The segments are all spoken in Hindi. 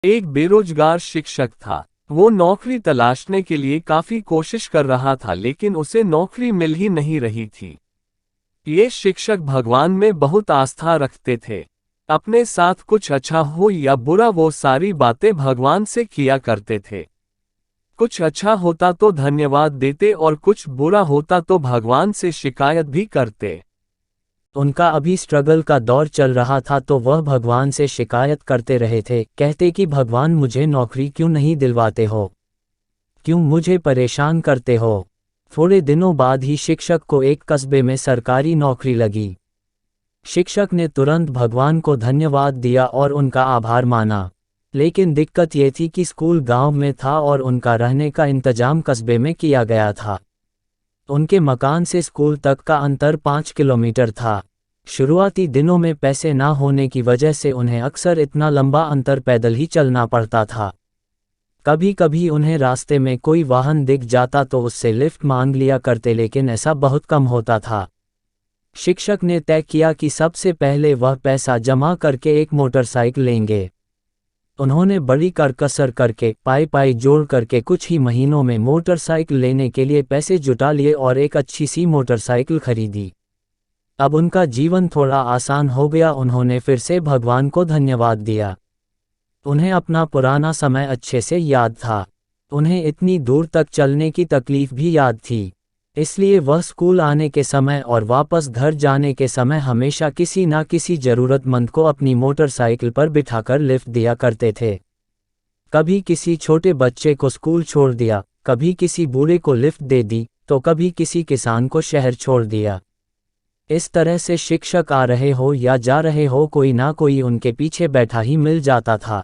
एक बेरोजगार शिक्षक था। वो नौकरी तलाशने के लिए काफी कोशिश कर रहा था लेकिन उसे नौकरी मिल ही नहीं रही थी। ये शिक्षक भगवान में बहुत आस्था रखते थे। अपने साथ कुछ अच्छा हो या बुरा वो सारी बातें भगवान से किया करते थे। कुछ अच्छा होता तो धन्यवाद देते और कुछ बुरा होता तो भगवान से शिकायत भी करते। उनका अभी स्ट्रगल का दौर चल रहा था तो वह भगवान से शिकायत करते रहे थे, कहते कि भगवान मुझे नौकरी क्यों नहीं दिलवाते हो, क्यों मुझे परेशान करते हो। थोड़े दिनों बाद ही शिक्षक को एक कस्बे में सरकारी नौकरी लगी। शिक्षक ने तुरंत भगवान को धन्यवाद दिया और उनका आभार माना। लेकिन दिक्कत ये थी कि स्कूल गांव में था और उनका रहने का इंतजाम कस्बे में किया गया था। उनके मकान से स्कूल तक का अंतर 5 किलोमीटर था। शुरुआती दिनों में पैसे ना होने की वजह से उन्हें अक्सर इतना लंबा अंतर पैदल ही चलना पड़ता था। कभी कभी उन्हें रास्ते में कोई वाहन दिख जाता तो उससे लिफ्ट मांग लिया करते, लेकिन ऐसा बहुत कम होता था। शिक्षक ने तय किया कि सबसे पहले वह पैसा जमा करके एक मोटरसाइकिल लेंगे। उन्होंने बड़ी करकसर करके पाई पाई जोड़ करके कुछ ही महीनों में मोटरसाइकिल लेने के लिए पैसे जुटा लिए और एक अच्छी सी मोटरसाइकिल खरीदी। अब उनका जीवन थोड़ा आसान हो गया। उन्होंने फिर से भगवान को धन्यवाद दिया। उन्हें अपना पुराना समय अच्छे से याद था। उन्हें इतनी दूर तक चलने की तकलीफ भी याद थी। इसलिए वह स्कूल आने के समय और वापस घर जाने के समय हमेशा किसी ना किसी ज़रूरतमंद को अपनी मोटरसाइकिल पर बिठाकर लिफ्ट दिया करते थे। कभी किसी छोटे बच्चे को स्कूल छोड़ दिया, कभी किसी बूढ़े को लिफ्ट दे दी, तो कभी किसी किसान को शहर छोड़ दिया। इस तरह से शिक्षक आ रहे हो या जा रहे हो, कोई ना कोई उनके पीछे बैठा ही मिल जाता था।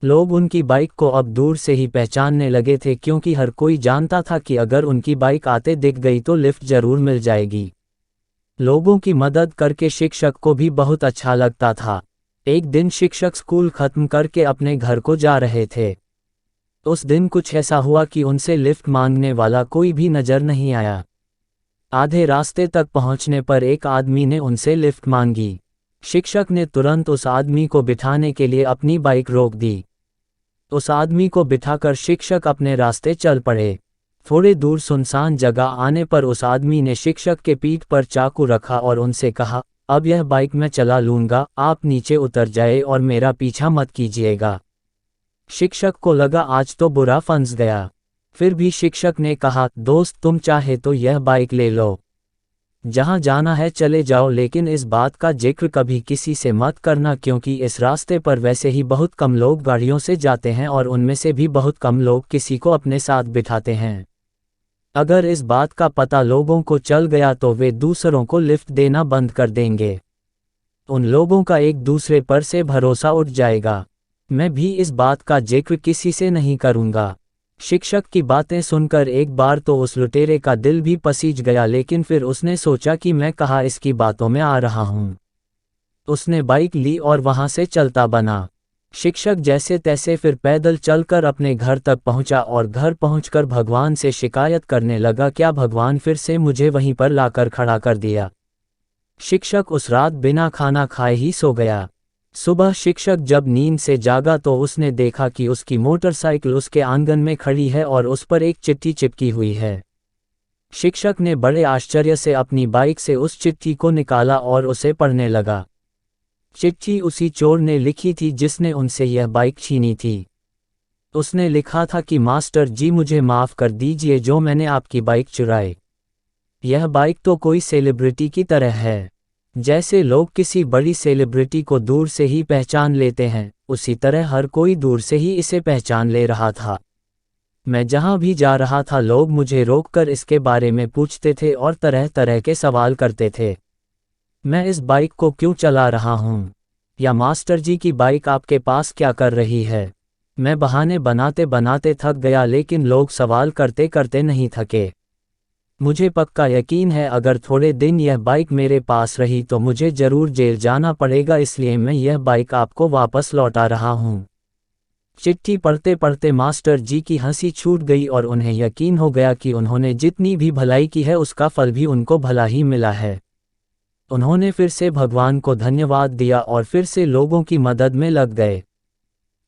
लोग उनकी बाइक को अब दूर से ही पहचानने लगे थे, क्योंकि हर कोई जानता था कि अगर उनकी बाइक आते दिख गई तो लिफ्ट जरूर मिल जाएगी। लोगों की मदद करके शिक्षक को भी बहुत अच्छा लगता था। एक दिन शिक्षक स्कूल खत्म करके अपने घर को जा रहे थे। उस दिन कुछ ऐसा हुआ कि उनसे लिफ्ट मांगने वाला कोई भी नजर नहीं आया। आधे रास्ते तक पहुंचने पर एक आदमी ने उनसे लिफ्ट मांगी। शिक्षक ने तुरंत उस आदमी को बिठाने के लिए अपनी बाइक रोक दी। उस आदमी को बिठाकर शिक्षक अपने रास्ते चल पड़े। थोड़े दूर सुनसान जगह आने पर उस आदमी ने शिक्षक के पीठ पर चाकू रखा और उनसे कहा, अब यह बाइक मैं चला लूंगा, आप नीचे उतर जाए और मेरा पीछा मत कीजिएगा। शिक्षक को लगा आज तो बुरा फंस गया। फिर भी शिक्षक ने कहा, दोस्त तुम चाहे तो यह बाइक ले लो, जहां जाना है चले जाओ, लेकिन इस बात का जिक्र कभी किसी से मत करना, क्योंकि इस रास्ते पर वैसे ही बहुत कम लोग गाड़ियों से जाते हैं और उनमें से भी बहुत कम लोग किसी को अपने साथ बिठाते हैं। अगर इस बात का पता लोगों को चल गया तो वे दूसरों को लिफ्ट देना बंद कर देंगे। उन लोगों का एक दूसरे पर से भरोसा उठ जाएगा। मैं भी इस बात का जिक्र किसी से नहीं करूंगा। शिक्षक की बातें सुनकर एक बार तो उस लुटेरे का दिल भी पसीज गया, लेकिन फिर उसने सोचा कि मैं कहाँ इसकी बातों में आ रहा हूँ। उसने बाइक ली और वहां से चलता बना। शिक्षक जैसे तैसे फिर पैदल चलकर अपने घर तक पहुंचा और घर पहुंचकर भगवान से शिकायत करने लगा, क्या भगवान फिर से मुझे वहीं पर लाकर खड़ा कर दिया। शिक्षक उस रात बिना खाना खाए ही सो गया। सुबह शिक्षक जब नींद से जागा तो उसने देखा कि उसकी मोटरसाइकिल उसके आंगन में खड़ी है और उस पर एक चिट्ठी चिपकी हुई है। शिक्षक ने बड़े आश्चर्य से अपनी बाइक से उस चिट्ठी को निकाला और उसे पढ़ने लगा। चिट्ठी उसी चोर ने लिखी थी जिसने उनसे यह बाइक छीनी थी। उसने लिखा था कि मास्टर जी मुझे माफ़ कर दीजिए जो मैंने आपकी बाइक चुराई। यह बाइक तो कोई सेलिब्रिटी की तरह है। जैसे लोग किसी बड़ी सेलिब्रिटी को दूर से ही पहचान लेते हैं, उसी तरह हर कोई दूर से ही इसे पहचान ले रहा था। मैं जहां भी जा रहा था लोग मुझे रोककर इसके बारे में पूछते थे और तरह तरह के सवाल करते थे। मैं इस बाइक को क्यों चला रहा हूँ, या मास्टर जी की बाइक आपके पास क्या कर रही है। मैं बहाने बनाते बनाते थक गया, लेकिन लोग सवाल करते करते नहीं थके। मुझे पक्का यकीन है अगर थोड़े दिन यह बाइक मेरे पास रही तो मुझे जरूर जेल जाना पड़ेगा, इसलिए मैं यह बाइक आपको वापस लौटा रहा हूँ। चिट्ठी पढ़ते पढ़ते मास्टर जी की हंसी छूट गई और उन्हें यकीन हो गया कि उन्होंने जितनी भी भलाई की है उसका फल भी उनको भला ही मिला है। उन्होंने फिर से भगवान को धन्यवाद दिया और फिर से लोगों की मदद में लग गए।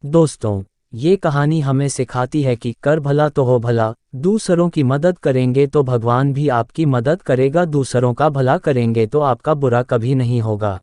दोस्तों, ये कहानी हमें सिखाती है कि कर भला तो हो भला, दूसरों की मदद करेंगे तो भगवान भी आपकी मदद करेगा, दूसरों का भला करेंगे तो आपका बुरा कभी नहीं होगा।